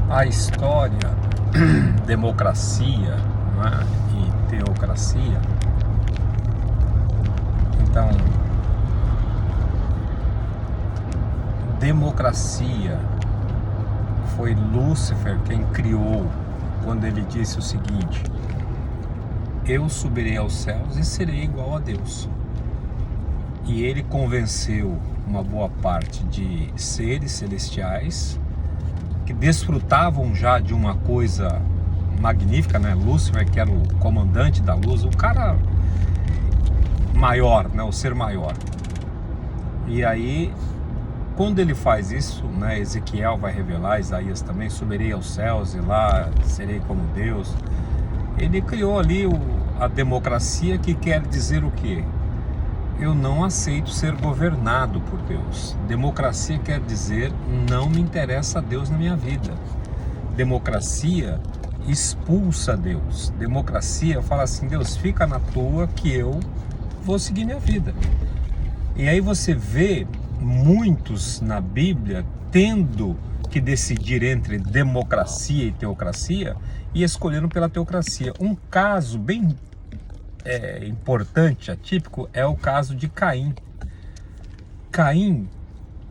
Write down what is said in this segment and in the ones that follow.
A história, democracia, não é? E teocracia. Então, democracia foi Lúcifer quem criou quando ele disse o seguinte: eu subirei aos céus e serei igual a Deus. E ele convenceu uma boa parte de seres celestiais que desfrutavam já de uma coisa magnífica, né? Lúcifer, que era o comandante da luz, o cara maior, né? O ser maior. E aí, quando ele faz isso, né? Ezequiel vai revelar, Isaías também, subirei aos céus e lá serei como Deus. Ele criou ali a democracia, que quer dizer o quê? Eu não aceito ser governado por Deus. Democracia quer dizer, não me interessa Deus na minha vida. Democracia expulsa Deus. Democracia fala assim: Deus, fica na tua que eu vou seguir minha vida. E aí você vê muitos na Bíblia tendo que decidir entre democracia e teocracia e escolhendo pela teocracia. Um caso bem importante, atípico, é o caso de Caim. Caim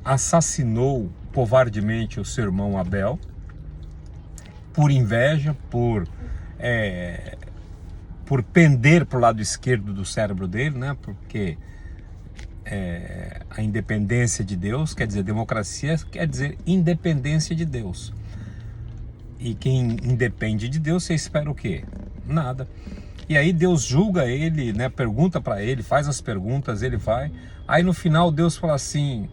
assassinou covardemente o seu irmão Abel por inveja, por pender para o lado esquerdo do cérebro dele, né? Porque a independência de Deus, quer dizer, democracia quer dizer independência de Deus. E quem independe de Deus, você espera o quê? Nada. E aí Deus julga ele, né? Pergunta para ele, faz as perguntas, ele vai. Aí no final Deus fala assim,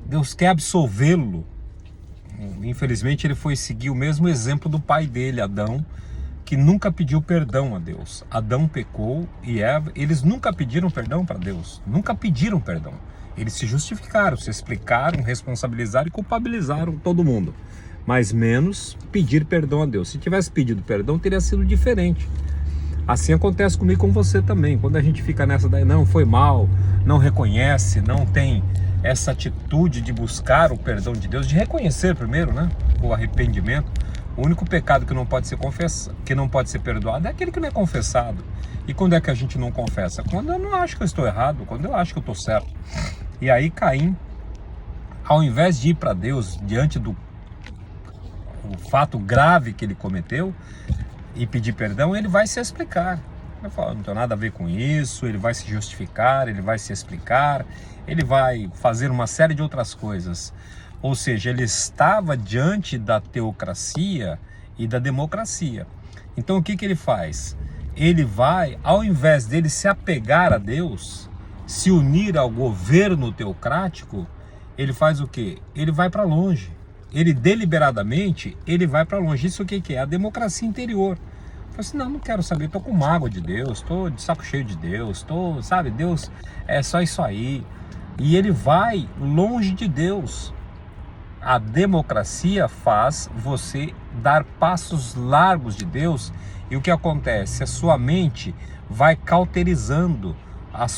Deus quer absolvê-lo. Infelizmente ele foi seguir o mesmo exemplo do pai dele, Adão, que nunca pediu perdão a Deus. Adão pecou e Eva, eles nunca pediram perdão para Deus, nunca pediram perdão. Eles se justificaram, se explicaram, responsabilizaram e culpabilizaram todo mundo. Mas menos pedir perdão a Deus. Se tivesse pedido perdão, teria sido diferente. Assim acontece comigo e com você também. Quando a gente fica nessa daí, não, foi mal, não reconhece, não tem essa atitude de buscar o perdão de Deus, de reconhecer primeiro, né, o arrependimento. O único pecado que não pode ser que não pode ser perdoado é aquele que não é confessado. E quando é que a gente não confessa? Quando eu não acho que eu estou errado, quando eu acho que eu estou certo. E aí Caim, ao invés de ir para Deus diante do fato grave que ele cometeu e pedir perdão, ele vai se explicar. Vai falar, não tem nada a ver com isso, ele vai se justificar, ele vai se explicar, ele vai fazer uma série de outras coisas. Ou seja, ele estava diante da teocracia e da democracia. Então o que ele faz? Ele vai, ao invés dele se apegar a Deus, se unir ao governo teocrático, ele faz o quê? Ele vai para longe. Ele deliberadamente, ele vai para longe. Isso o que é? A democracia interior. Fala assim, não quero saber, estou com mágoa de Deus, estou de saco cheio de Deus, sabe, Deus é só isso aí. E ele vai longe de Deus. A democracia faz você dar passos largos de Deus. E o que acontece? A sua mente vai cauterizando,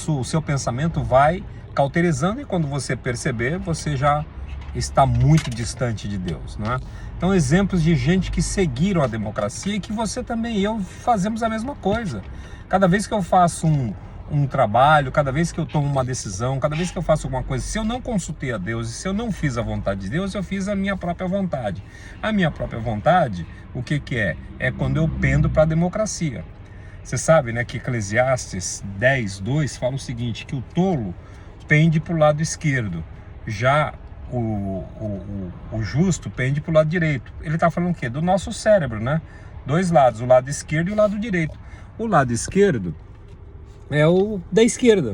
o seu pensamento vai cauterizando, e quando você perceber, você já está muito distante de Deus, não é? Então, exemplos de gente que seguiram a democracia, e que você também e eu fazemos a mesma coisa. Cada vez que eu faço um trabalho, cada vez que eu tomo uma decisão, cada vez que eu faço alguma coisa, se eu não consultei a Deus e se eu não fiz a vontade de Deus, eu fiz a minha própria vontade. A minha própria vontade, o que é? É quando eu pendo para a democracia. Você sabe, né, que Eclesiastes 10:2 fala o seguinte, que o tolo pende para o lado esquerdo, já o justo pende para o lado direito. Ele está falando o quê? Do nosso cérebro, né? Dois lados, o lado esquerdo e o lado direito. O lado esquerdo é o da esquerda,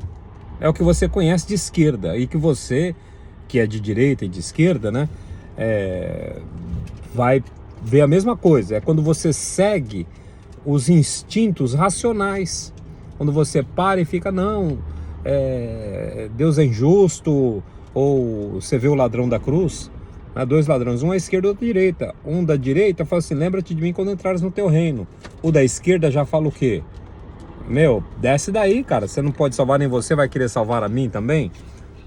é o que você conhece de esquerda, e que você, que é de direita e de esquerda, né, vai ver a mesma coisa. É quando você segue os instintos racionais, quando você para e fica, não, Deus é injusto, ou você vê o ladrão da cruz, né, dois ladrões, um à esquerda e outro à direita. Um da direita fala assim, lembra-te de mim quando entrares no teu reino. O da esquerda já fala o quê? Meu, desce daí, cara, você não pode salvar nem você, vai querer salvar a mim também?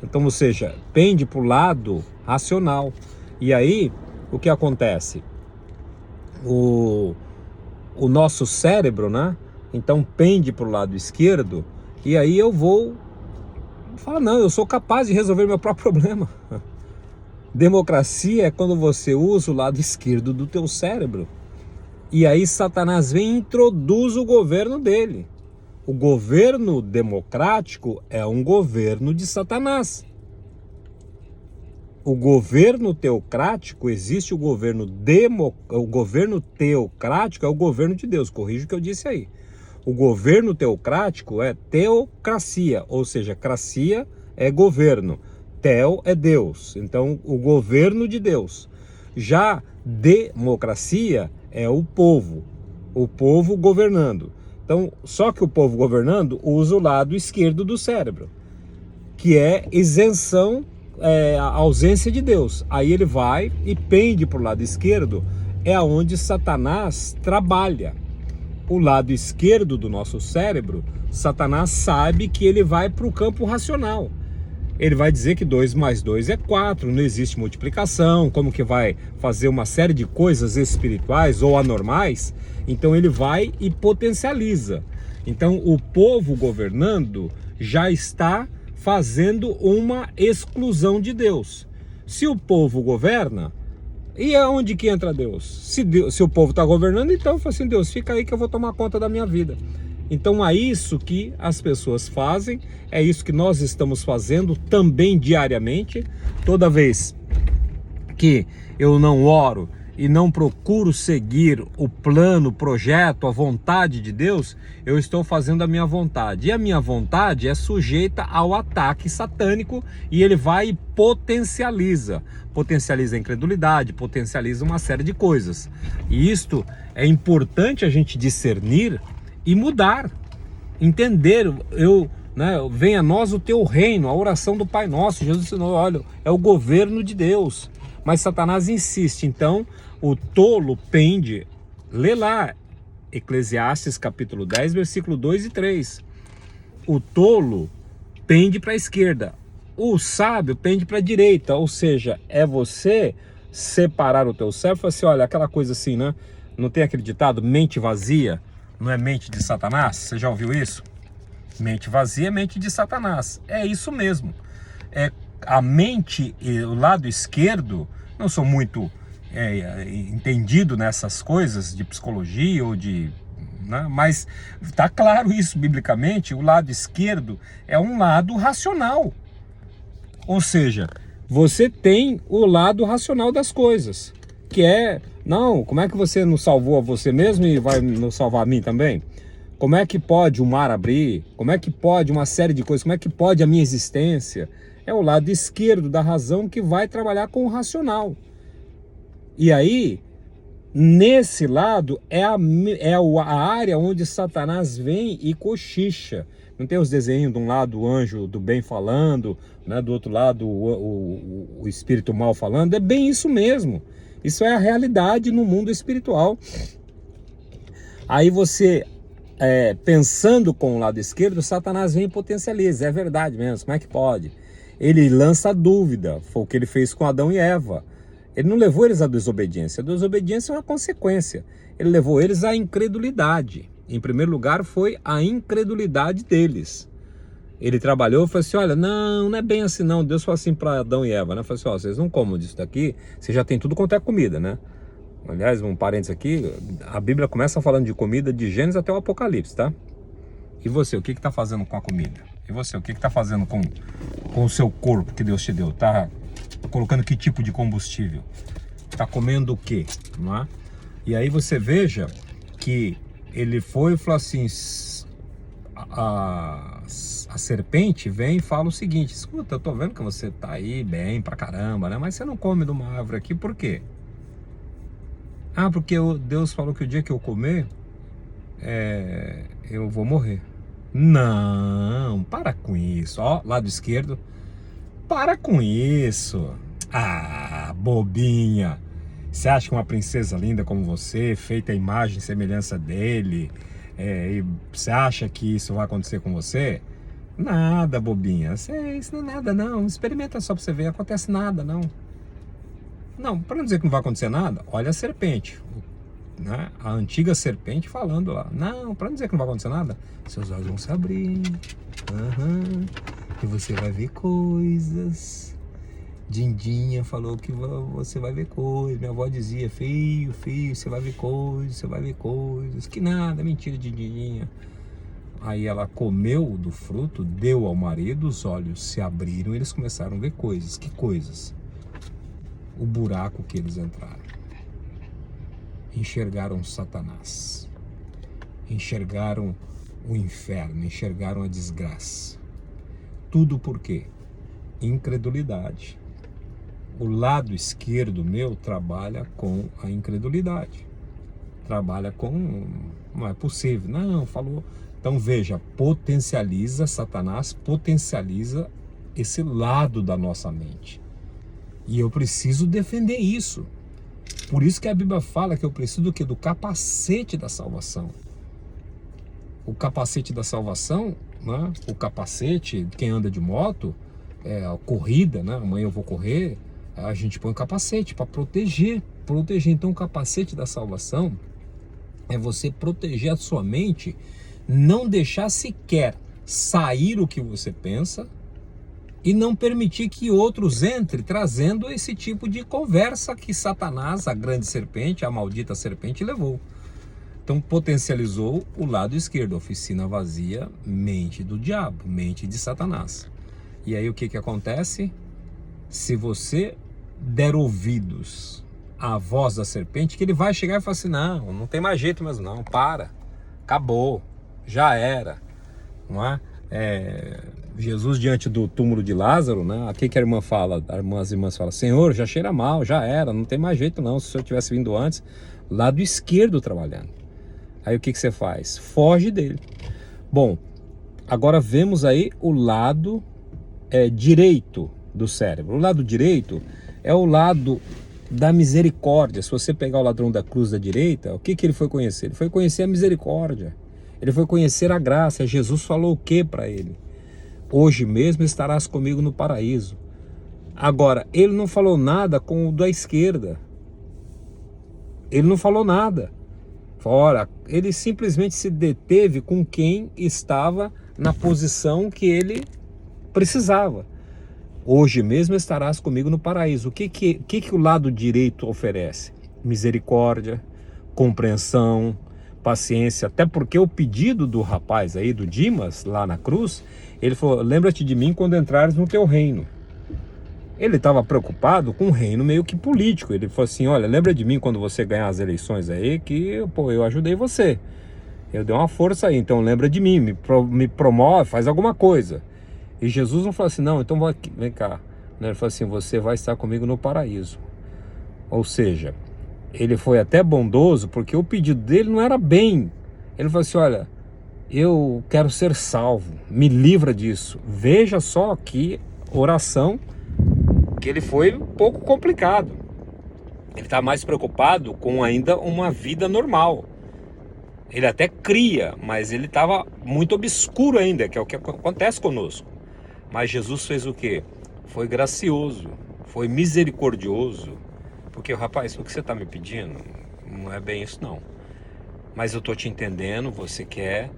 Então, ou seja, pende para o lado racional. E aí, o que acontece? O nosso cérebro, né? Então pende para o lado esquerdo, e aí eu vou falar, não, eu sou capaz de resolver meu próprio problema. Democracia é quando você usa o lado esquerdo do teu cérebro. E aí Satanás vem e introduz o governo dele. O governo democrático é um governo de Satanás. O governo teocrático, existe o governo teocrático é o governo de Deus, corrija o que eu disse aí. O governo teocrático é teocracia, ou seja, cracia é governo, teo é Deus, então o governo de Deus. Já democracia é o povo governando. Então, só que o povo governando usa o lado esquerdo do cérebro, que é isenção, a ausência de Deus. Aí ele vai e pende para o lado esquerdo, é onde Satanás trabalha. O lado esquerdo do nosso cérebro, Satanás sabe que ele vai para o campo racional. Ele vai dizer que 2 mais 2 é 4, não existe multiplicação, como que vai fazer uma série de coisas espirituais ou anormais. Então ele vai e potencializa. Então o povo governando já está fazendo uma exclusão de Deus. Se o povo governa, e aonde que entra Deus? Se o povo está governando, então fala assim, Deus, fica aí que eu vou tomar conta da minha vida. Então é isso que as pessoas fazem, é isso que nós estamos fazendo também diariamente. Toda vez que eu não oro e não procuro seguir o plano, o projeto, a vontade de Deus, eu estou fazendo a minha vontade. E a minha vontade é sujeita ao ataque satânico, e ele vai e potencializa a incredulidade, potencializa uma série de coisas. E isto é importante a gente discernir e mudar, entender. Venha a nós o teu reino, a oração do Pai Nosso. Jesus ensinou, olha, é o governo de Deus. Mas Satanás insiste, então o tolo pende, lê lá, Eclesiastes capítulo 10, versículo 2 e 3. O tolo pende para a esquerda, o sábio pende para a direita, ou seja, é você separar o teu cérebro e falar assim, olha, aquela coisa assim, né? Não tem aquele ditado, mente vazia, não é mente de Satanás? Você já ouviu isso? Mente vazia é mente de Satanás. É isso mesmo. A mente e o lado esquerdo, não sou muito entendido nessas coisas de psicologia ou de... né? Mas está claro isso biblicamente, o lado esquerdo é um lado racional. Ou seja, você tem o lado racional das coisas, que é, não, como é que você não salvou a você mesmo e vai nos salvar a mim também? Como é que pode o mar abrir? Como é que pode uma série de coisas? Como é que pode a minha existência? É o lado esquerdo da razão que vai trabalhar com o racional. E aí, nesse lado, é a área onde Satanás vem e cochicha. Não tem os desenhos de um lado o anjo do bem falando, né, do outro lado o espírito mal falando? É bem isso mesmo. Isso é a realidade no mundo espiritual. Aí você... pensando com o lado esquerdo, Satanás vem e potencializa, é verdade mesmo, como é que pode? Ele lança a dúvida, foi o que ele fez com Adão e Eva. Ele não levou eles à desobediência, a desobediência é uma consequência, ele levou eles à incredulidade. Em primeiro lugar foi a incredulidade deles. Ele trabalhou e falou assim, olha, não é bem assim não. Deus falou assim para Adão e Eva, né? Falou assim, ó, vocês não comam disso daqui, vocês já tem tudo quanto é comida, né? Aliás, um parênteses aqui, a Bíblia começa falando de comida de Gênesis até o Apocalipse, tá? E você, o que está fazendo com a comida? E você, o que está fazendo com o seu corpo que Deus te deu? Tá colocando que tipo de combustível? Tá comendo o quê? Não é? E aí você veja que ele foi e falou assim, a serpente vem e fala o seguinte, escuta, eu tô vendo que você tá aí bem pra caramba, né? Mas você não come de uma árvore aqui, por quê? Ah, porque Deus falou que o dia que eu comer, eu vou morrer. Não, para com isso. Ó, lado esquerdo. Para com isso. Ah, bobinha. Você acha que uma princesa linda como você, feita a imagem e semelhança dele, e você acha que isso vai acontecer com você? Nada, bobinha. Isso não é nada, não. Experimenta só pra você ver. Não acontece nada, não. Não, para não dizer que não vai acontecer nada, olha a serpente, né? A antiga serpente falando lá. Não, para não dizer que não vai acontecer nada, seus olhos vão se abrir. E você vai ver coisas. Dindinha falou que você vai ver coisas. Minha avó dizia, filho, você vai ver coisas, você vai ver coisas. Que nada, mentira de Dindinha. Aí ela comeu do fruto, deu ao marido, os olhos se abriram e eles começaram a ver coisas. Que coisas? O buraco que eles entraram. Enxergaram Satanás. Enxergaram o inferno, enxergaram a desgraça. Tudo por quê? Incredulidade. O lado esquerdo meu trabalha com a incredulidade. Trabalha com, não é possível, não, falou. Então veja, potencializa, Satanás potencializa esse lado da nossa mente. E eu preciso defender isso. Por isso que a Bíblia fala que eu preciso do quê? Do capacete da salvação. O capacete da salvação, né? O capacete, quem anda de moto, a corrida, né? Amanhã eu vou correr, a gente põe o capacete para proteger. Então o capacete da salvação é você proteger a sua mente, não deixar sequer sair o que você pensa e não permitir que outros entrem trazendo esse tipo de conversa que Satanás, a grande serpente, a maldita serpente, levou. Então potencializou o lado esquerdo, oficina vazia, mente do diabo, mente de Satanás. E aí o que acontece? Se você der ouvidos à voz da serpente, que ele vai chegar e falar assim, não tem mais jeito mesmo não, para, acabou, já era, não é? Jesus diante do túmulo de Lázaro, né? Aqui que a irmã fala, as irmãs falam, Senhor, já cheira mal, já era, não tem mais jeito não, se o Senhor tivesse vindo antes, lado esquerdo trabalhando. Aí o que você faz? Foge dele. Bom, agora vemos aí o lado direito do cérebro. O lado direito é o lado da misericórdia. Se você pegar o ladrão da cruz da direita, o que ele foi conhecer? Ele foi conhecer a misericórdia. Ele foi conhecer a graça. Jesus falou o que para ele? Hoje mesmo estarás comigo no paraíso. Agora, ele não falou nada com o da esquerda. Ele não falou nada. Ora, ele simplesmente se deteve com quem estava na posição que ele precisava. Hoje mesmo estarás comigo no paraíso. O que o lado direito oferece? Misericórdia, compreensão, paciência. Até porque o pedido do rapaz aí, do Dimas, lá na cruz, ele falou, lembra-te de mim quando entrares no teu reino. Ele estava preocupado com o reino meio que político. Ele falou assim, olha, lembra de mim quando você ganhar as eleições aí, que eu ajudei você. Eu dei uma força aí, então lembra de mim, me promove, faz alguma coisa. E Jesus não falou assim, não, então vem cá. Ele falou assim, você vai estar comigo no paraíso. Ou seja, ele foi até bondoso, porque o pedido dele não era bem. Ele falou assim, olha, eu quero ser salvo, me livra disso. Veja só aqui, oração, que ele foi um pouco complicado. Ele está mais preocupado com ainda uma vida normal. Ele até cria, mas ele estava muito obscuro ainda, que é o que acontece conosco. Mas Jesus fez o quê? Foi gracioso, foi misericordioso. Porque, rapaz, o que você está me pedindo não é bem isso não. Mas eu estou te entendendo, você quer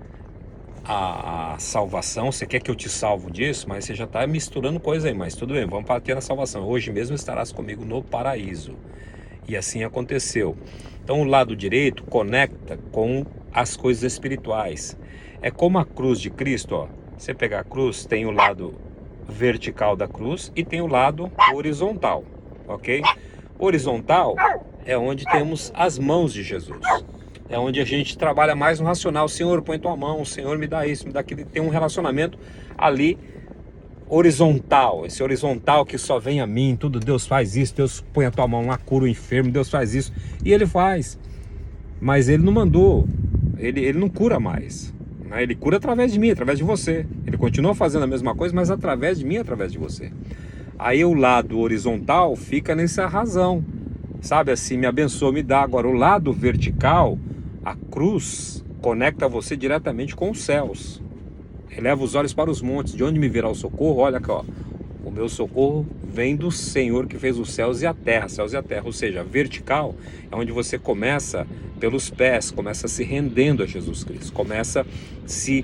a salvação, você quer que eu te salvo disso, mas você já está misturando coisa aí, mas tudo bem, vamos partir na salvação. Hoje mesmo estarás comigo no paraíso. E assim aconteceu. Então o lado direito conecta com as coisas espirituais. É como a cruz de Cristo, ó. Você pegar a cruz, tem o lado vertical da cruz e tem o lado horizontal, ok? Horizontal é onde temos as mãos de Jesus. É onde a gente trabalha mais no racional. Senhor, põe tua mão, Senhor, me dá isso, me dá aquilo. Tem um relacionamento ali horizontal. Esse horizontal que só vem a mim, tudo, Deus faz isso, Deus põe a tua mão lá, cura o enfermo, Deus faz isso. E ele faz. Mas ele não mandou, ele não cura mais. Né? Ele cura através de mim, através de você. Ele continua fazendo a mesma coisa, mas através de mim, através de você. Aí o lado horizontal fica nessa razão. Sabe assim, me abençoa, me dá. Agora o lado vertical, a cruz conecta você diretamente com os céus. Eleva os olhos para os montes, de onde me virá o socorro? Olha aqui, ó. O meu socorro vem do Senhor que fez os céus e a terra, ou seja, vertical é onde você começa pelos pés, começa se rendendo a Jesus Cristo, começa se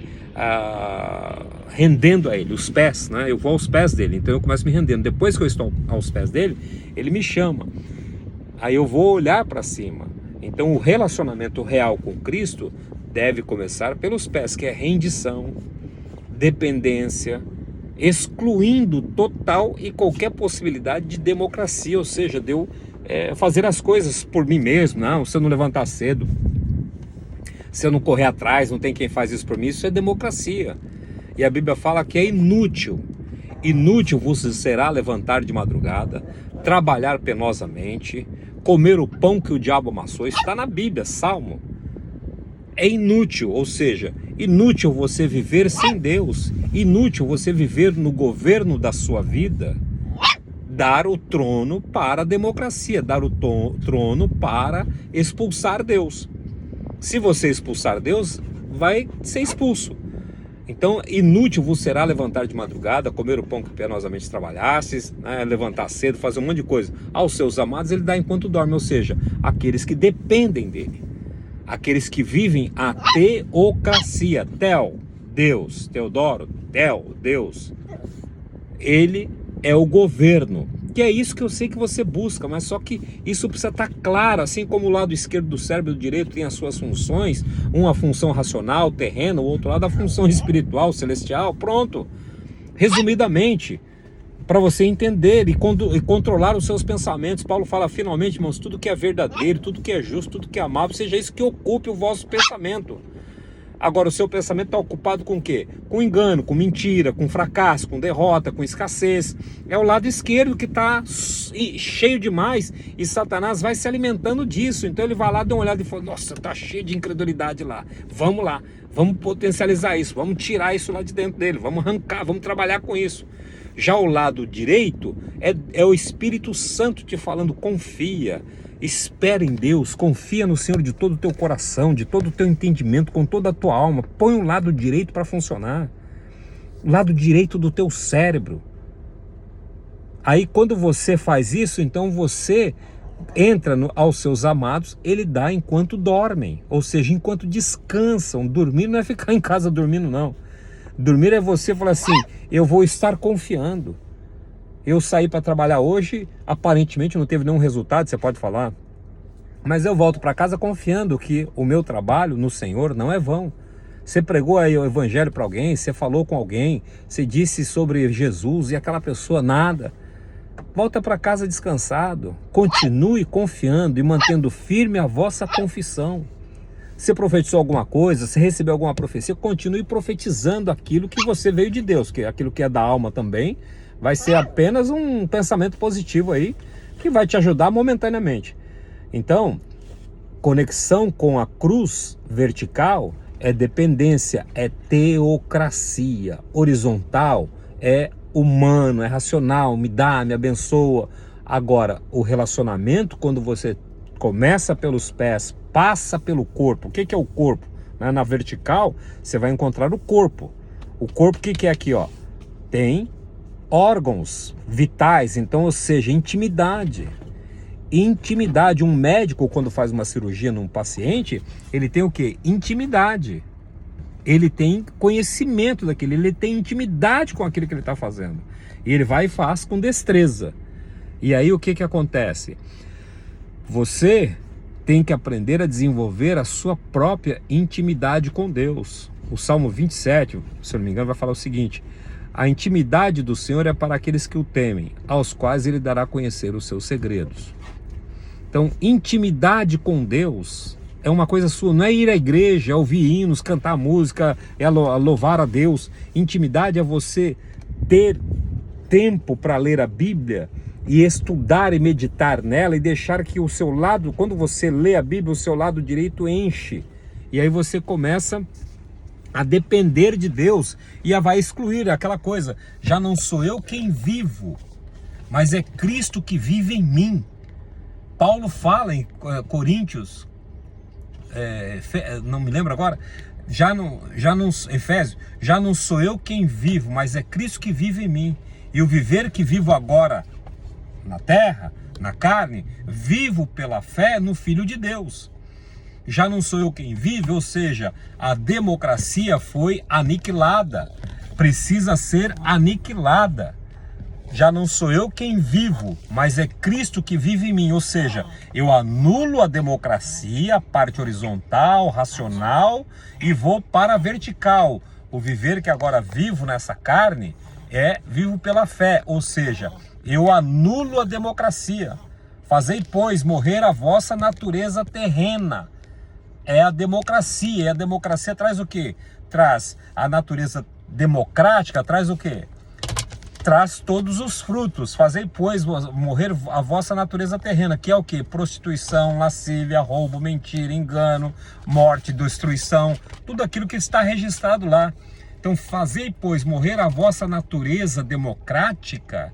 rendendo a Ele, os pés, né? Eu vou aos pés dele, então eu começo me rendendo. Depois que eu estou aos pés dele, Ele me chama, aí eu vou olhar para cima. Então o relacionamento real com Cristo deve começar pelos pés, que é rendição, dependência, excluindo total e qualquer possibilidade de democracia, ou seja, de eu fazer as coisas por mim mesmo. Não, se eu não levantar cedo, se eu não correr atrás, não tem quem faz isso por mim, isso é democracia. E a Bíblia fala que é inútil vos será levantar de madrugada, trabalhar penosamente, comer o pão que o diabo amassou. Isso está na Bíblia, Salmo. É inútil, ou seja, inútil você viver sem Deus, inútil você viver no governo da sua vida, dar o trono para a democracia, dar o trono para expulsar Deus. Se você expulsar Deus, vai ser expulso. Então, inútil vos será levantar de madrugada, comer o pão que penosamente trabalhastes, né, levantar cedo, fazer um monte de coisa. Aos seus amados ele dá enquanto dorme, ou seja, aqueles que dependem dele. Aqueles que vivem a teocracia, Theo, Deus, Teodoro, Theo, Deus. Ele é o governo, que é isso que eu sei que você busca, mas só que isso precisa estar claro, assim como o lado esquerdo do cérebro e do direito tem as suas funções, uma função racional, terrena, o outro lado a função espiritual, celestial, pronto. Resumidamente, para você entender e controlar os seus pensamentos. Paulo fala, finalmente, irmãos, tudo que é verdadeiro, tudo que é justo, tudo que é amável, seja isso que ocupe o vosso pensamento. Agora, o seu pensamento está ocupado com o quê? Com engano, com mentira, com fracasso, com derrota, com escassez. É o lado esquerdo que está cheio demais e Satanás vai se alimentando disso. Então ele vai lá, dá uma olhada e fala, nossa, está cheio de incredulidade lá. Vamos lá, vamos potencializar isso, vamos tirar isso lá de dentro dele, vamos arrancar, vamos trabalhar com isso. Já o lado direito é o Espírito Santo te falando, confia, espera em Deus, confia no Senhor de todo o teu coração, de todo o teu entendimento, com toda a tua alma. Põe o lado direito para funcionar, o lado direito do teu cérebro. Aí quando você faz isso, então você entra aos seus amados, ele dá enquanto dormem, ou seja, enquanto descansam. Dormir não é ficar em casa dormindo, não. Dormir é você falar assim, eu vou estar confiando. Eu saí para trabalhar hoje, aparentemente não teve nenhum resultado, você pode falar. Mas eu volto para casa confiando que o meu trabalho no Senhor não é vão. Você pregou aí o evangelho para alguém, você falou com alguém, você disse sobre Jesus e aquela pessoa nada. Volta para casa descansado, continue confiando e mantendo firme a vossa confissão. Se profetizou alguma coisa, se recebeu alguma profecia, continue profetizando aquilo que você veio de Deus, que aquilo que é da alma também vai ser apenas um pensamento positivo aí, que vai te ajudar momentaneamente. Então, conexão com a cruz vertical é dependência, é teocracia. Horizontal é humano, é racional, me dá, me abençoa. Agora, o relacionamento, quando você começa pelos pés, passa pelo corpo. O que é o corpo? Na vertical, você vai encontrar o corpo. O corpo, o que é aqui? Ó? Tem órgãos vitais, então, ou seja, intimidade. Intimidade. Um médico, quando faz uma cirurgia num paciente, ele tem o quê? Intimidade. Ele tem conhecimento daquilo, ele tem intimidade com aquilo que ele está fazendo. E ele vai e faz com destreza. E aí o que acontece? Você tem que aprender a desenvolver a sua própria intimidade com Deus. O Salmo 27, se eu não me engano, vai falar o seguinte: a intimidade do Senhor é para aqueles que o temem, aos quais ele dará a conhecer os seus segredos. Então, intimidade com Deus é uma coisa sua, não é ir à igreja, é ouvir hinos, cantar música, é louvar a Deus. Intimidade é você ter tempo para ler a Bíblia e estudar e meditar nela e deixar que o seu lado, quando você lê a Bíblia, o seu lado direito enche. E aí você começa a depender de Deus e vai excluir aquela coisa. Já não sou eu quem vivo, mas é Cristo que vive em mim. Paulo fala em Coríntios, não me lembro agora, Efésios, já não sou eu quem vivo, mas é Cristo que vive em mim. E o viver que vivo agora na terra, na carne, vivo pela fé no Filho de Deus. Já não sou eu quem vive, ou seja, a democracia foi aniquilada, precisa ser aniquilada. Já não sou eu quem vivo, mas é Cristo que vive em mim, ou seja, eu anulo a democracia, a parte horizontal, racional, e vou para a vertical. O viver que agora vivo nessa carne é vivo pela fé, ou seja, eu anulo a democracia. Fazei, pois, morrer a vossa natureza terrena. É a democracia. E a democracia traz o quê? Traz a natureza democrática, traz o quê? Traz todos os frutos. Fazei, pois, morrer a vossa natureza terrena, que é o quê? Prostituição, lascívia, roubo, mentira, engano, morte, destruição, tudo aquilo que está registrado lá. Então, fazei, pois, morrer a vossa natureza democrática,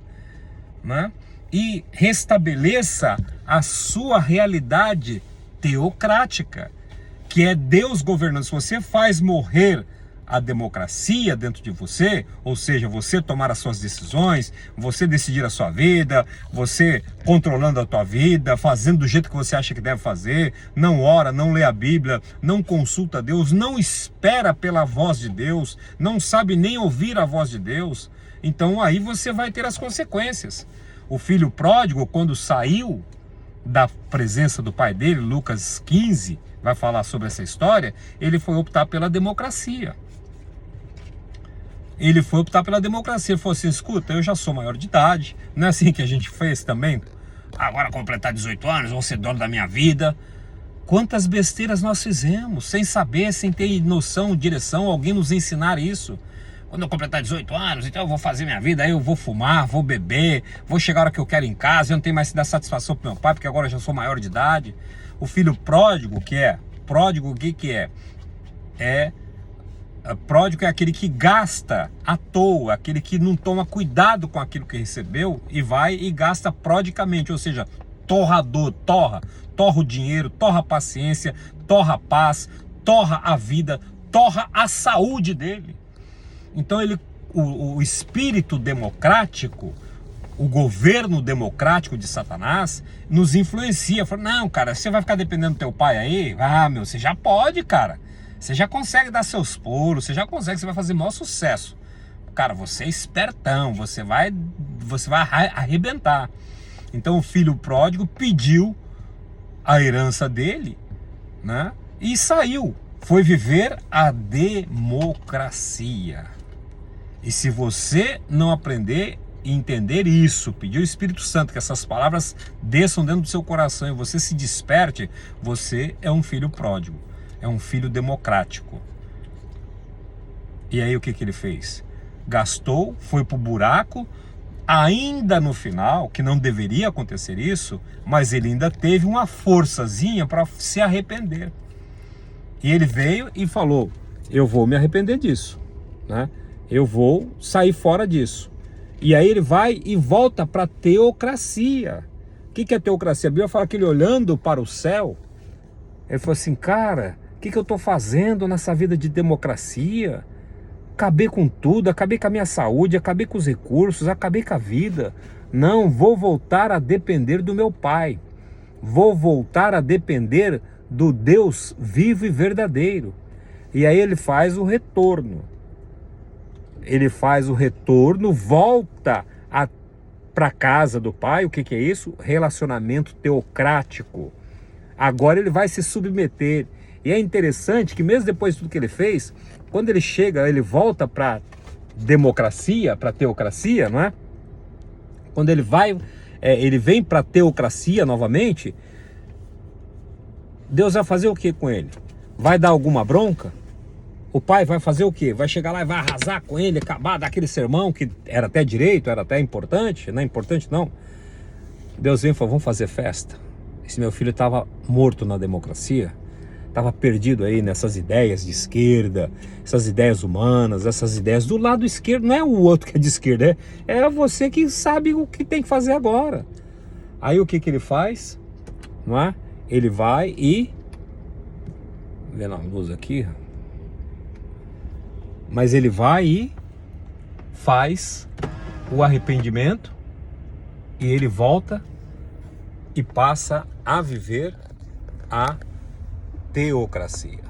né? E restabeleça a sua realidade teocrática, que é Deus governando. Se você faz morrer a democracia dentro de você, ou seja, você tomar as suas decisões, você decidir a sua vida, você controlando a tua vida, fazendo do jeito que você acha que deve fazer, não ora, não lê a Bíblia, não consulta Deus, não espera pela voz de Deus, não sabe nem ouvir a voz de Deus, então aí você vai ter as consequências. O filho pródigo, quando saiu da presença do pai dele, Lucas 15, vai falar sobre essa história, ele foi optar pela democracia. Ele foi optar pela democracia. Ele falou assim: escuta, eu já sou maior de idade, não é assim que a gente fez também? Agora completar 18 anos, vou ser dono da minha vida. Quantas besteiras nós fizemos, sem saber, sem ter noção, direção, alguém nos ensinar isso. Quando eu completar 18 anos, então eu vou fazer minha vida, aí eu vou fumar, vou beber, vou chegar a hora que eu quero em casa, eu não tenho mais que dar satisfação pro meu pai, porque agora eu já sou maior de idade. O filho pródigo, pródigo, o que é? Pródigo é aquele que gasta à toa, aquele que não toma cuidado com aquilo que recebeu e vai e gasta prodicamente, ou seja, torrador, torra o dinheiro, torra a paciência, torra a paz, torra a vida, torra a saúde dele. Então o espírito democrático, o governo democrático de Satanás nos influencia. Fala: não, cara, você vai ficar dependendo do teu pai aí? Ah, meu, você já pode, cara. Você já consegue dar seus pulos, você vai fazer maior sucesso. Cara, você é espertão, você vai arrebentar. Então o filho pródigo pediu a herança dele, né? E saiu, foi viver a democracia. E se você não aprender e entender isso, pedir o Espírito Santo que essas palavras desçam dentro do seu coração e você se desperte, você é um filho pródigo, é um filho democrático. E aí o que ele fez? Gastou, foi pro buraco, ainda no final, que não deveria acontecer isso, mas ele ainda teve uma forçazinha para se arrepender. E ele veio e falou: eu vou me arrepender disso, né? Eu vou sair fora disso. E aí ele vai e volta para a teocracia. O que é teocracia? A Bíblia fala que ele, olhando para o céu, ele falou assim: cara, o que eu estou fazendo nessa vida de democracia? Acabei com tudo, acabei com a minha saúde, acabei com os recursos, acabei com a vida. Não, vou voltar a depender do meu Pai. Vou voltar a depender do Deus vivo e verdadeiro. E aí ele faz o retorno. Ele faz o retorno, volta para a casa do pai. O que é isso? Relacionamento teocrático. Agora ele vai se submeter. E é interessante que mesmo depois de tudo que ele fez, quando ele chega, ele volta para democracia, para teocracia, não é? Quando ele vem para teocracia novamente, Deus vai fazer o que com ele? Vai dar alguma bronca? O pai vai fazer o quê? Vai chegar lá e vai arrasar com ele, acabar daquele sermão que era até direito, era até importante? Não é importante, não. Deus vem e falou: vamos fazer festa. Esse meu filho estava morto na democracia, estava perdido aí nessas ideias de esquerda, essas ideias humanas, essas ideias do lado esquerdo. Não é o outro que é de esquerda, é você que sabe o que tem que fazer agora. Aí o que ele faz? Não é? Ele vai e... vendo a luz aqui... Mas ele vai e faz o arrependimento e ele volta e passa a viver a teocracia.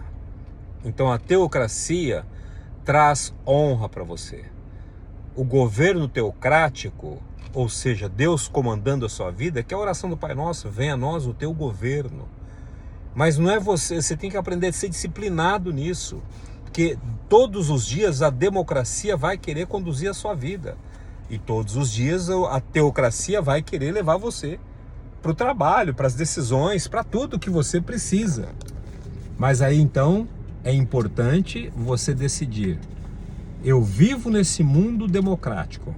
Então a teocracia traz honra para você. O governo teocrático, ou seja, Deus comandando a sua vida, que é a oração do Pai Nosso, venha a nós o teu governo. Mas não é você tem que aprender a ser disciplinado nisso, porque todos os dias a democracia vai querer conduzir a sua vida. E todos os dias a teocracia vai querer levar você para o trabalho, para as decisões, para tudo que você precisa. Mas aí então é importante você decidir. Eu vivo nesse mundo democrático,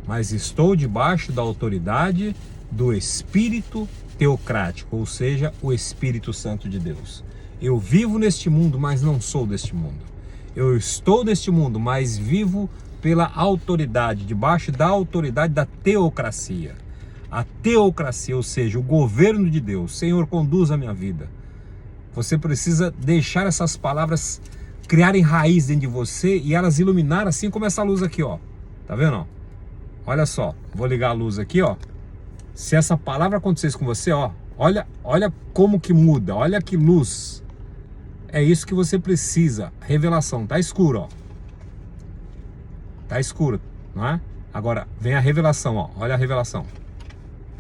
mas estou debaixo da autoridade do Espírito teocrático, ou seja, o Espírito Santo de Deus. Eu vivo neste mundo, mas não sou deste mundo. Eu estou neste mundo, mas vivo pela autoridade, debaixo da autoridade da teocracia. A teocracia, ou seja, o governo de Deus. Senhor, conduza a minha vida. Você precisa deixar essas palavras criarem raiz dentro de você e elas iluminar, assim como essa luz aqui, ó. Tá vendo, ó? Olha só, vou ligar a luz aqui, ó. Se essa palavra acontecesse com você, ó, olha como que muda, olha que luz. É isso que você precisa. Revelação. Tá escuro, ó. Tá escuro, não é? Agora vem a revelação, ó. Olha a revelação.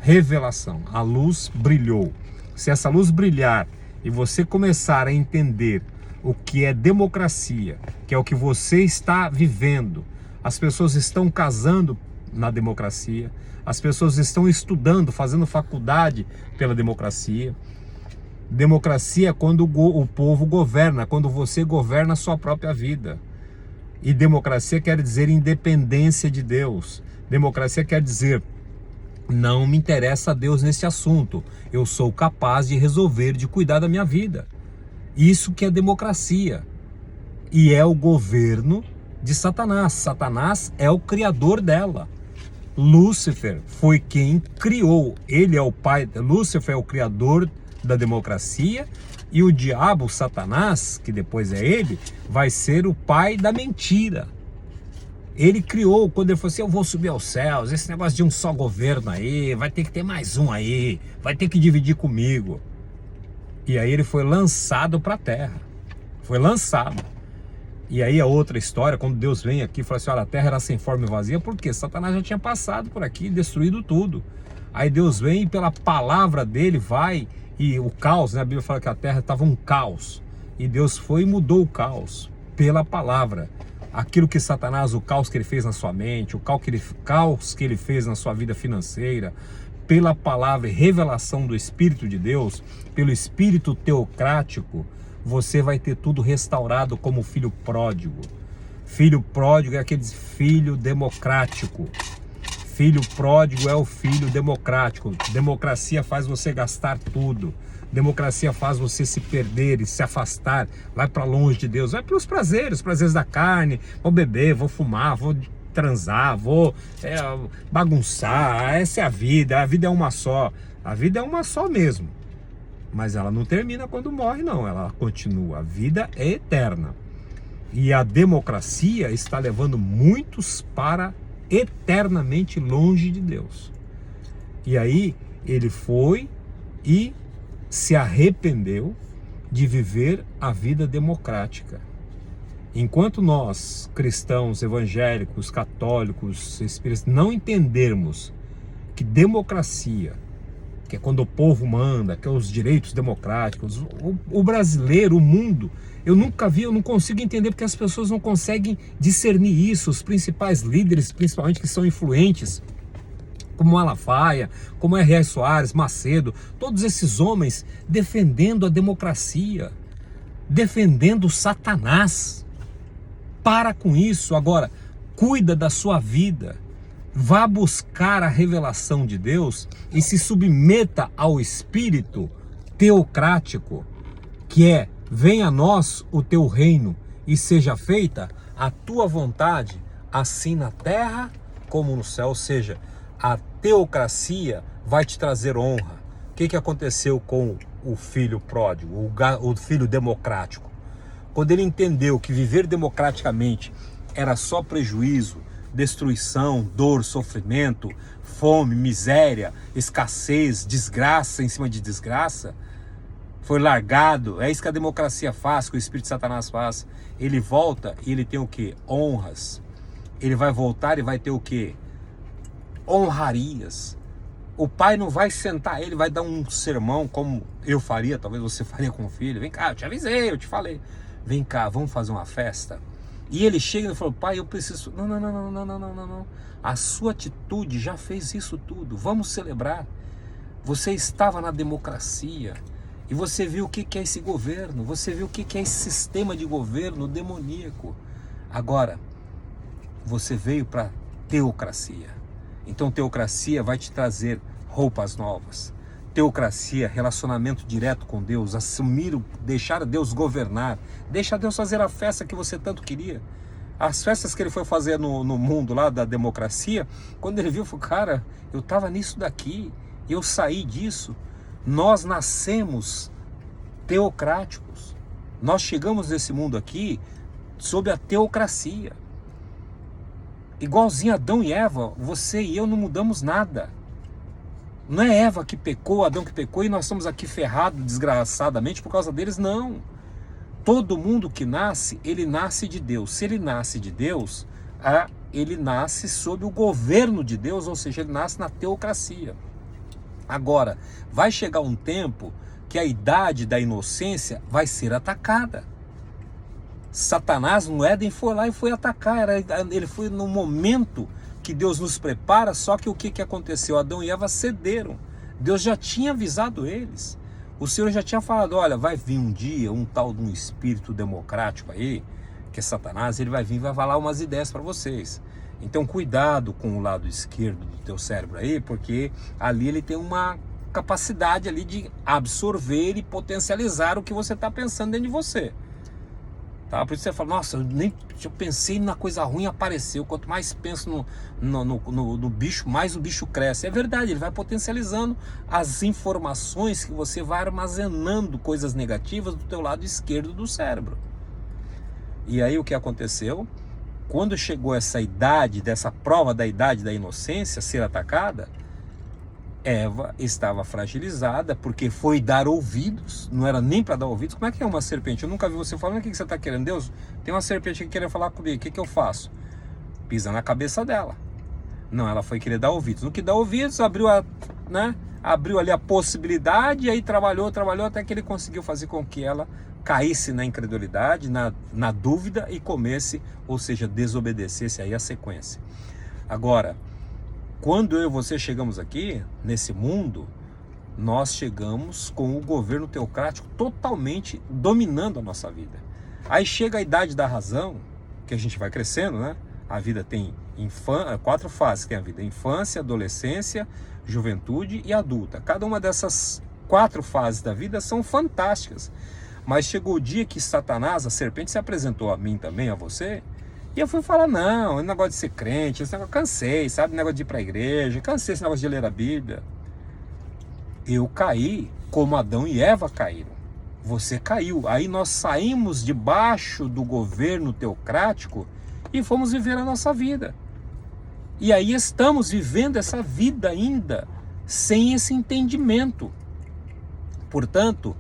Revelação. A luz brilhou. Se essa luz brilhar e você começar a entender o que é democracia, que é o que você está vivendo, as pessoas estão casando na democracia, as pessoas estão estudando, fazendo faculdade pela democracia. Democracia é quando o povo governa, quando você governa a sua própria vida. E democracia quer dizer independência de Deus. Democracia quer dizer, não me interessa a Deus nesse assunto, eu sou capaz de resolver, de cuidar da minha vida. Isso que é democracia. E é o governo de Satanás. Satanás é o criador dela. Lúcifer foi quem criou. Ele é o pai. Lúcifer é o criador da democracia. E o diabo, Satanás, que depois é ele, vai ser o pai da mentira. Ele criou, quando ele falou assim, eu vou subir aos céus, esse negócio de um só governo aí, vai ter que ter mais um aí, vai ter que dividir comigo. E aí ele foi lançado para a terra. Foi lançado. E aí a outra história, quando Deus vem aqui e fala assim, olha, a terra era sem forma e vazia, porque Satanás já tinha passado por aqui, destruído tudo. Aí Deus vem e pela palavra dele vai, e o caos, né? A Bíblia fala que a terra estava um caos. E Deus foi e mudou o caos pela palavra. Aquilo que Satanás, o caos que ele fez na sua mente, o caos que ele fez na sua vida financeira, pela palavra e revelação do Espírito de Deus, pelo Espírito teocrático, você vai ter tudo restaurado como filho pródigo. Filho pródigo é aquele filho democrático. Filho pródigo é o filho democrático. Democracia faz você gastar tudo. Democracia faz você se perder e se afastar. Vai para longe de Deus. Vai para os prazeres da carne. Vou beber, vou fumar, vou transar, vou bagunçar. Essa é a vida. A vida é uma só. A vida é uma só mesmo. Mas ela não termina quando morre, não. Ela continua. A vida é eterna. E a democracia está levando muitos para eternamente longe de Deus. E aí ele foi e se arrependeu de viver a vida democrática. Enquanto nós, cristãos, evangélicos, católicos, espíritas, não entendermos que democracia, que é quando o povo manda, que é os direitos democráticos, o brasileiro, o mundo, eu nunca vi, eu não consigo entender porque as pessoas não conseguem discernir isso. Os principais líderes, principalmente que são influentes, como Malafaia, como R.R. Soares, Macedo, todos esses homens defendendo a democracia, defendendo Satanás. Para com isso. Agora, cuida da sua vida. Vá buscar a revelação de Deus e se submeta ao Espírito teocrático, que é, venha a nós o teu reino e seja feita a tua vontade, assim na terra como no céu. Ou seja, a teocracia vai te trazer honra. O que aconteceu com o filho pródigo, o filho democrático? Quando ele entendeu que viver democraticamente era só prejuízo, destruição, dor, sofrimento, fome, miséria, escassez, desgraça em cima de desgraça, foi largado. É isso que a democracia faz, que o espírito de Satanás faz. Ele volta e ele tem o quê? Honras. Ele vai voltar e vai ter o quê? Honrarias. O pai não vai sentar ele, vai dar um sermão como eu faria, talvez você faria com o filho. Vem cá, eu te avisei, eu te falei. Vem cá, vamos fazer uma festa. E ele chega e fala, pai, eu preciso... Não. A sua atitude já fez isso tudo. Vamos celebrar. Você estava na democracia e você viu o que é esse governo. Você viu o que é esse sistema de governo demoníaco. Agora, você veio para teocracia. Então teocracia vai te trazer roupas novas. Teocracia, relacionamento direto com Deus, assumir, deixar Deus governar, deixar Deus fazer a festa que você tanto queria. As festas que ele foi fazer no mundo lá da democracia, quando ele viu, falou, cara, eu estava nisso daqui, eu saí disso. Nós nascemos teocráticos. Nós chegamos nesse mundo aqui sob a teocracia. Igualzinho Adão e Eva, você e eu não mudamos nada. Não é Eva que pecou, Adão que pecou e nós estamos aqui ferrados desgraçadamente por causa deles, não. Todo mundo que nasce, ele nasce de Deus. Se ele nasce de Deus, ele nasce sob o governo de Deus, ou seja, ele nasce na teocracia. Agora, vai chegar um tempo que a idade da inocência vai ser atacada. Satanás no Éden foi lá e foi atacar, ele foi no momento que Deus nos prepara, só que o que aconteceu? Adão e Eva cederam. Deus já tinha avisado eles. O Senhor já tinha falado, olha, vai vir um dia um tal de um espírito democrático aí, que é Satanás, ele vai vir e vai falar umas ideias para vocês. Então cuidado com o lado esquerdo do teu cérebro aí, porque ali ele tem uma capacidade ali de absorver e potencializar o que você está pensando dentro de você. Tá? Por isso você fala, nossa, eu pensei na coisa ruim, apareceu. Quanto mais penso no bicho, mais o bicho cresce. É verdade, ele vai potencializando as informações que você vai armazenando coisas negativas do teu lado esquerdo do cérebro. E aí o que aconteceu? Quando chegou essa idade, dessa prova da idade da inocência ser atacada, Eva estava fragilizada porque foi dar ouvidos, não era nem para dar ouvidos. Como é que é uma serpente? Eu nunca vi você falando, o que você está querendo? Deus, tem uma serpente que quer falar comigo, o que eu faço? Pisa na cabeça dela. Não, ela foi querer dar ouvidos. No que dá ouvidos, abriu ali a possibilidade, e aí trabalhou até que ele conseguiu fazer com que ela caísse na incredulidade, na dúvida e comesse, ou seja, desobedecesse aí a sequência. Agora, quando eu e você chegamos aqui, nesse mundo, nós chegamos com o governo teocrático totalmente dominando a nossa vida. Aí chega a idade da razão, que a gente vai crescendo, né? A vida tem 4 fases, tem a vida: infância, adolescência, juventude e adulta. Cada uma dessas 4 fases da vida são fantásticas. Mas chegou o dia que Satanás, a serpente, se apresentou a mim também, a você, e eu fui falar, não, esse negócio de ser crente, esse negócio, cansei, sabe, negócio de ir para a igreja, cansei esse negócio de ler a Bíblia. Eu caí como Adão e Eva caíram. Você caiu. Aí nós saímos debaixo do governo teocrático e fomos viver a nossa vida. E aí estamos vivendo essa vida ainda sem esse entendimento. Portanto,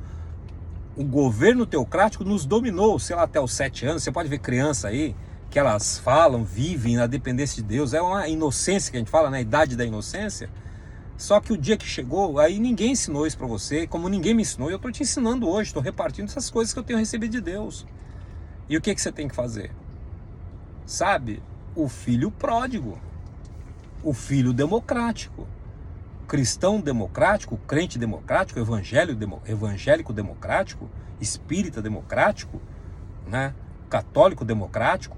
o governo teocrático nos dominou, sei lá, até os 7 anos. Você pode ver criança aí, que elas falam, vivem na dependência de Deus. É uma inocência que a gente fala, na idade da inocência. Só que o dia que chegou, aí ninguém ensinou isso para você, como ninguém me ensinou, eu estou te ensinando hoje, estou repartindo essas coisas que eu tenho recebido de Deus. E o que você tem que fazer? Sabe? O filho pródigo, o filho democrático, cristão democrático, crente democrático, evangélico democrático, espírita democrático, né? Católico democrático,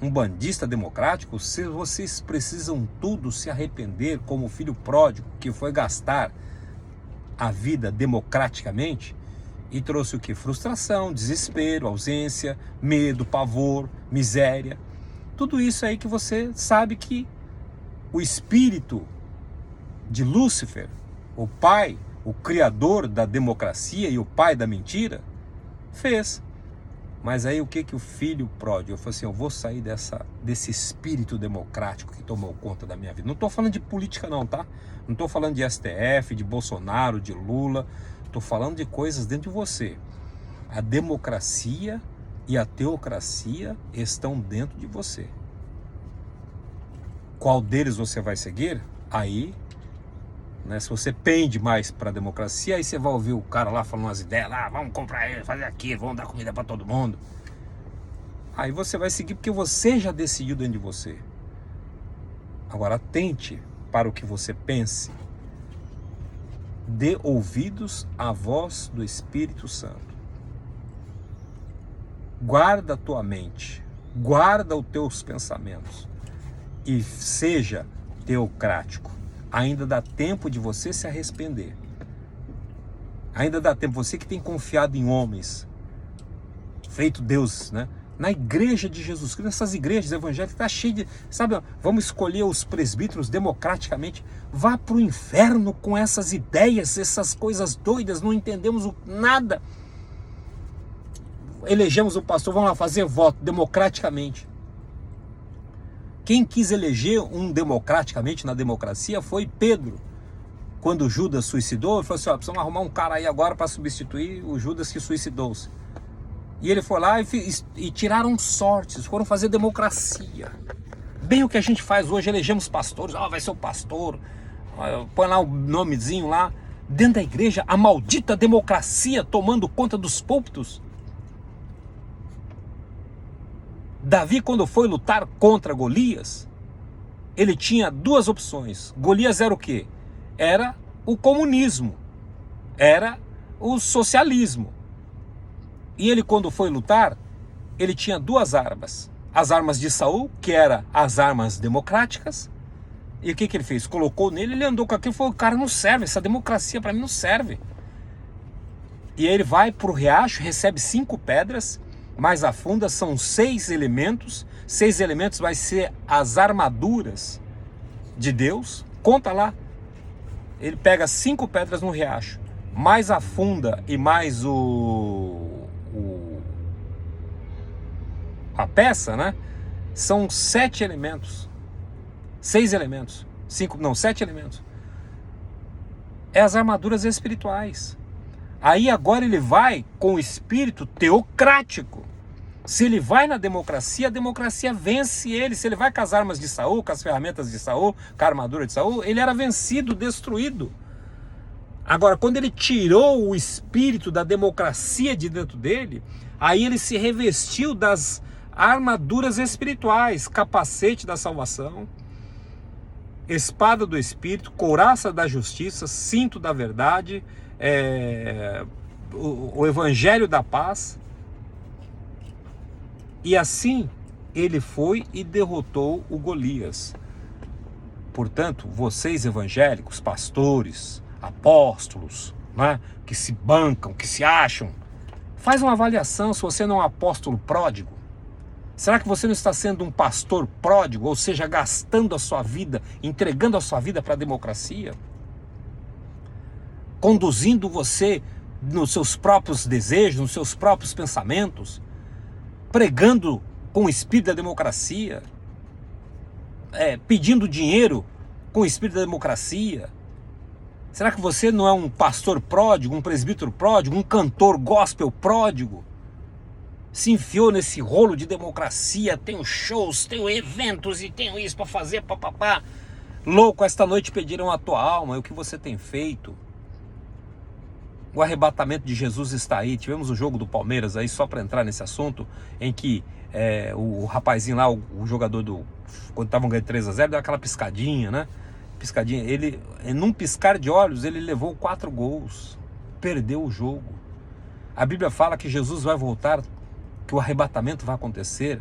umbandista democrático. Vocês precisam tudo se arrepender como o filho pródigo que foi gastar a vida democraticamente e trouxe o que? Frustração, desespero, ausência, medo, pavor, miséria. Tudo isso aí que você sabe que o espírito de Lúcifer, o pai, o criador da democracia e o pai da mentira, fez. Mas aí o que o filho pródigo? Eu falei assim, eu vou sair desse espírito democrático que tomou conta da minha vida. Não estou falando de política não, tá? Não estou falando de STF, de Bolsonaro, de Lula. Estou falando de coisas dentro de você. A democracia e a teocracia estão dentro de você. Qual deles você vai seguir? Aí, né, se você pende mais para a democracia, aí você vai ouvir o cara lá falando umas ideias lá, vamos comprar ele, fazer aquilo, vamos dar comida para todo mundo. Aí você vai seguir porque você já decidiu dentro de você. Agora atente para o que você pense. Dê ouvidos à voz do Espírito Santo. Guarda a tua mente, guarda os teus pensamentos e seja teocrático. Ainda dá tempo de você se arrepender. Ainda dá tempo, você que tem confiado em homens, feito Deus, né? Na igreja de Jesus Cristo, nessas igrejas evangélicas, está cheio de, sabe, vamos escolher os presbíteros democraticamente. Vá para o inferno com essas ideias, essas coisas doidas, não entendemos nada. Elegemos o pastor, vamos lá fazer voto democraticamente. Quem quis eleger um democraticamente na democracia foi Pedro. Quando Judas suicidou, ele falou assim, ó, precisamos arrumar um cara aí agora para substituir o Judas que suicidou-se. E ele foi lá e tiraram sortes, foram fazer democracia. Bem o que a gente faz hoje, elegemos pastores, vai ser o pastor, põe lá o nomezinho lá. Dentro da igreja, a maldita democracia tomando conta dos púlpitos. Davi, quando foi lutar contra Golias, ele tinha duas opções. Golias era o quê? Era o comunismo, era o socialismo. E ele, quando foi lutar, ele tinha duas armas. As armas de Saul, que eram as armas democráticas. E o que ele fez? Colocou nele, ele andou com aquilo e falou, cara, não serve, essa democracia para mim não serve. E aí ele vai para o riacho, recebe 5 pedras, mais a funda são 6 elementos. 6 elementos vai ser as armaduras de Deus. Conta lá. Ele pega 5 pedras no riacho, mais a funda e mais a peça, né? São 7 elementos. 6 elementos. 7 elementos. É as armaduras espirituais. Aí agora ele vai com o espírito teocrático. Se ele vai na democracia, a democracia vence ele. Se ele vai com as armas de Saul, com as ferramentas de Saul, com a armadura de Saul, ele era vencido, destruído. Agora, quando ele tirou o espírito da democracia de dentro dele, aí ele se revestiu das armaduras espirituais, capacete da salvação, espada do Espírito, couraça da justiça, cinto da verdade, o evangelho da paz. E assim ele foi e derrotou o Golias. Portanto, vocês evangélicos, pastores, apóstolos, né, que se bancam, que se acham, faz uma avaliação se você não é um apóstolo pródigo. Será que você não está sendo um pastor pródigo, ou seja, gastando a sua vida, entregando a sua vida para a democracia? Conduzindo você nos seus próprios desejos, nos seus próprios pensamentos? Pregando com o espírito da democracia? Pedindo dinheiro com o espírito da democracia? Será que você não é um pastor pródigo, um presbítero pródigo, um cantor gospel pródigo? Se enfiou nesse rolo de democracia, tenho shows, tenho eventos e tenho isso para fazer, papapá. Louco, esta noite pediram a tua alma, e o que você tem feito? O arrebatamento de Jesus está aí. Tivemos o jogo do Palmeiras aí, só para entrar nesse assunto, em que o rapazinho lá, o jogador quando estavam ganhando 3-0, deu aquela piscadinha, né? Piscadinha. Ele, num piscar de olhos, ele levou 4 gols, perdeu o jogo. A Bíblia fala que Jesus vai voltar, que o arrebatamento vai acontecer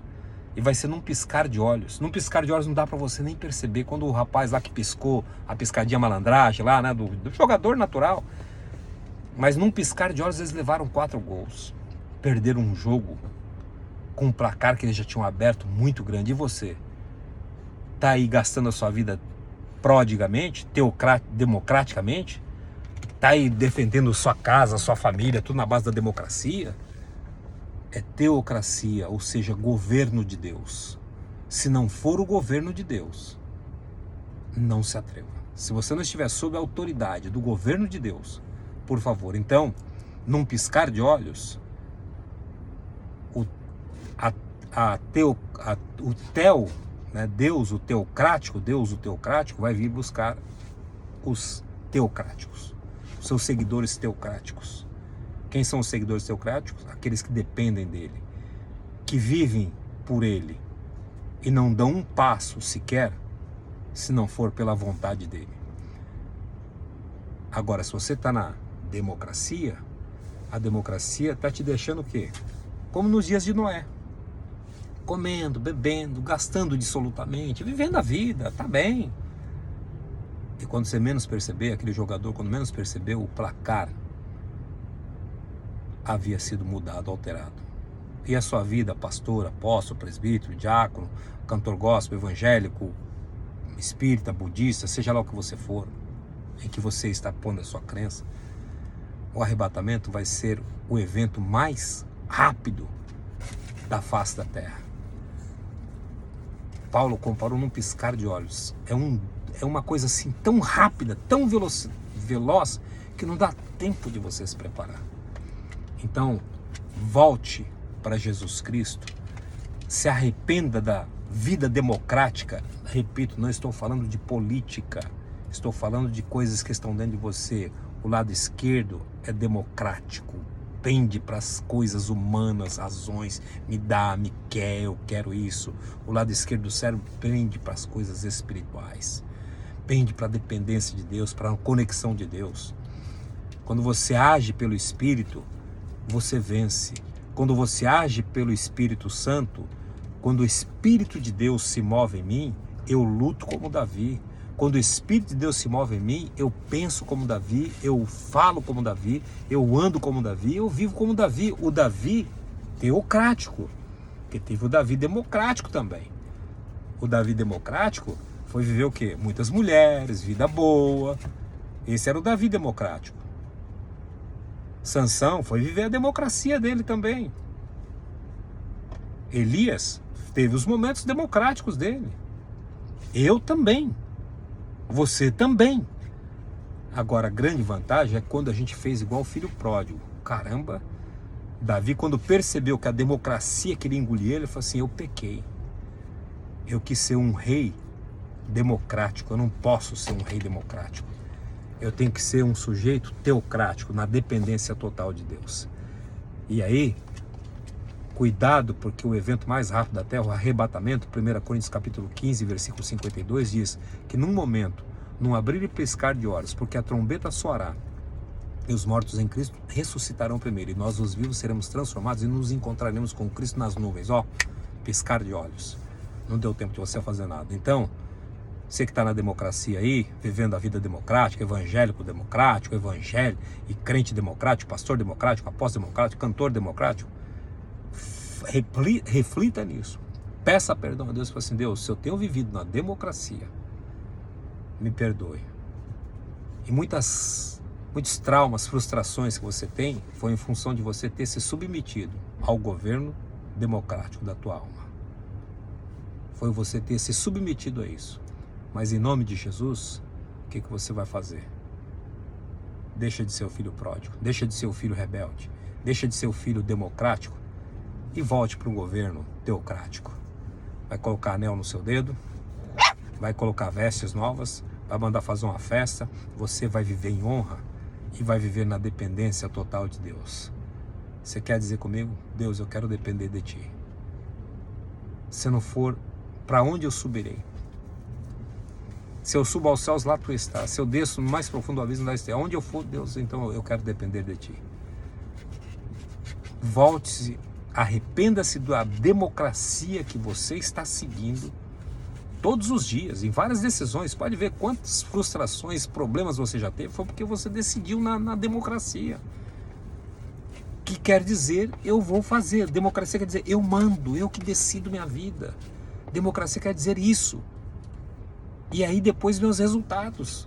e vai ser num piscar de olhos. Num piscar de olhos não dá para você nem perceber. Quando o rapaz lá que piscou, a piscadinha malandragem lá, né, do jogador natural, mas num piscar de olhos eles levaram 4 gols, perderam um jogo com um placar que eles já tinham aberto muito grande. E você tá aí gastando a sua vida prodigamente, democraticamente, tá aí defendendo sua casa, sua família, tudo na base da democracia? é teocracia, ou seja, governo de Deus. Se não for o governo de Deus, não se atreva. Se você não estiver sob a autoridade do governo de Deus, por favor, então, num piscar de olhos, o Deus, o teocrático, vai vir buscar os teocráticos, os seus seguidores teocráticos. Quem são os seguidores teocráticos? Aqueles que dependem dele, que vivem por ele e não dão um passo sequer se não for pela vontade dele. Agora, se você está na democracia, a democracia está te deixando o quê? Como nos dias de Noé. Comendo, bebendo, gastando dissolutamente, vivendo a vida, tá bem. E quando você menos perceber, aquele jogador, quando menos percebeu, o placar havia sido mudado, alterado. E a sua vida, pastor, apóstolo, presbítero, diácono, cantor gospel, evangélico, espírita, budista, seja lá o que você for, em que você está pondo a sua crença, o arrebatamento vai ser o evento mais rápido da face da terra. Paulo comparou num piscar de olhos. É uma coisa assim tão rápida, tão veloz, que não dá tempo de você se preparar. Então, volte para Jesus Cristo, se arrependa da vida democrática. Repito, não estou falando de política, estou falando de coisas que estão dentro de você. O lado esquerdo é democrático, pende para as coisas humanas, razões, me dá, me quer, eu quero isso. O lado esquerdo do cérebro pende para as coisas espirituais, pende para a dependência de Deus, para a conexão de Deus. Quando você age pelo Espírito, você vence. Quando você age pelo Espírito Santo, quando o Espírito de Deus se move em mim, eu luto como Davi. Quando o Espírito de Deus se move em mim, eu penso como Davi, eu falo como Davi, eu ando como Davi, eu vivo como Davi. O Davi teocrático, porque teve o Davi democrático também. O Davi democrático foi viver o quê? Muitas mulheres, vida boa. Esse era o Davi democrático. Sansão foi viver a democracia dele também. Elias teve os momentos democráticos dele. Eu também. Você também. Agora, a grande vantagem é quando a gente fez igual o filho pródigo. Caramba, Davi, quando percebeu que a democracia queria engolir ele falou assim: eu pequei. Eu quis ser um rei democrático. Eu não posso ser um rei democrático. Eu tenho que ser um sujeito teocrático, na dependência total de Deus. E aí, cuidado, porque o evento mais rápido da terra, o arrebatamento, 1 Coríntios capítulo 15, versículo 52, diz que num momento, num abrir e piscar de olhos, porque a trombeta soará, e os mortos em Cristo ressuscitarão primeiro, e nós os vivos seremos transformados e nos encontraremos com Cristo nas nuvens. Ó, piscar de olhos. Não deu tempo de você fazer nada. Então, você que está na democracia aí, vivendo a vida democrática, evangélico democrático, evangelho e crente democrático, pastor democrático, apóstolo democrático, cantor democrático, reflita nisso. Peça perdão a Deus e fala assim: Deus, se eu tenho vivido na democracia, me perdoe. E muitos traumas, frustrações que você tem, foi em função de você ter se submetido ao governo democrático da tua alma. Foi você ter se submetido a isso. Mas em nome de Jesus, o que você vai fazer? Deixa de ser o filho pródigo, deixa de ser o filho rebelde, deixa de ser o filho democrático e volte para um governo teocrático. Vai colocar anel no seu dedo, vai colocar vestes novas, vai mandar fazer uma festa, você vai viver em honra e vai viver na dependência total de Deus. Você quer dizer comigo? Deus, eu quero depender de Ti. Se não for, para onde eu subirei? Se eu subo aos céus, lá Tu estás. Se eu desço no mais profundo abismo, lá estás. Onde eu for, Deus, então eu quero depender de Ti. Volte-se, arrependa-se da democracia que você está seguindo todos os dias, em várias decisões. Pode ver quantas frustrações, problemas você já teve, foi porque você decidiu na democracia. Que quer dizer, eu vou fazer. Democracia quer dizer, eu mando, eu que decido minha vida. Democracia quer dizer isso. E aí depois vem os resultados.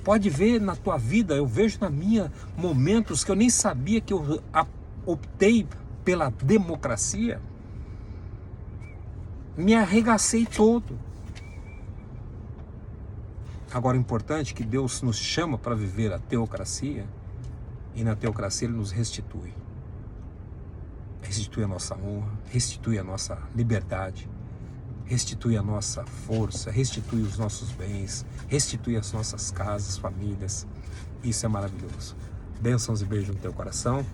Pode ver na tua vida, eu vejo na minha momentos que eu nem sabia que eu optei pela democracia, me arregacei todo. Agora, o importante é que Deus nos chama para viver a teocracia, e na teocracia Ele nos restitui. Restitui a nossa honra, restitui a nossa liberdade, restitui a nossa força, restitui os nossos bens, restitui as nossas casas, famílias. Isso é maravilhoso. Bênçãos e beijos no teu coração.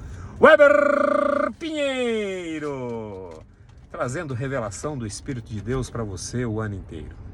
Weber Pinheiro, trazendo revelação do Espírito de Deus para você o ano inteiro.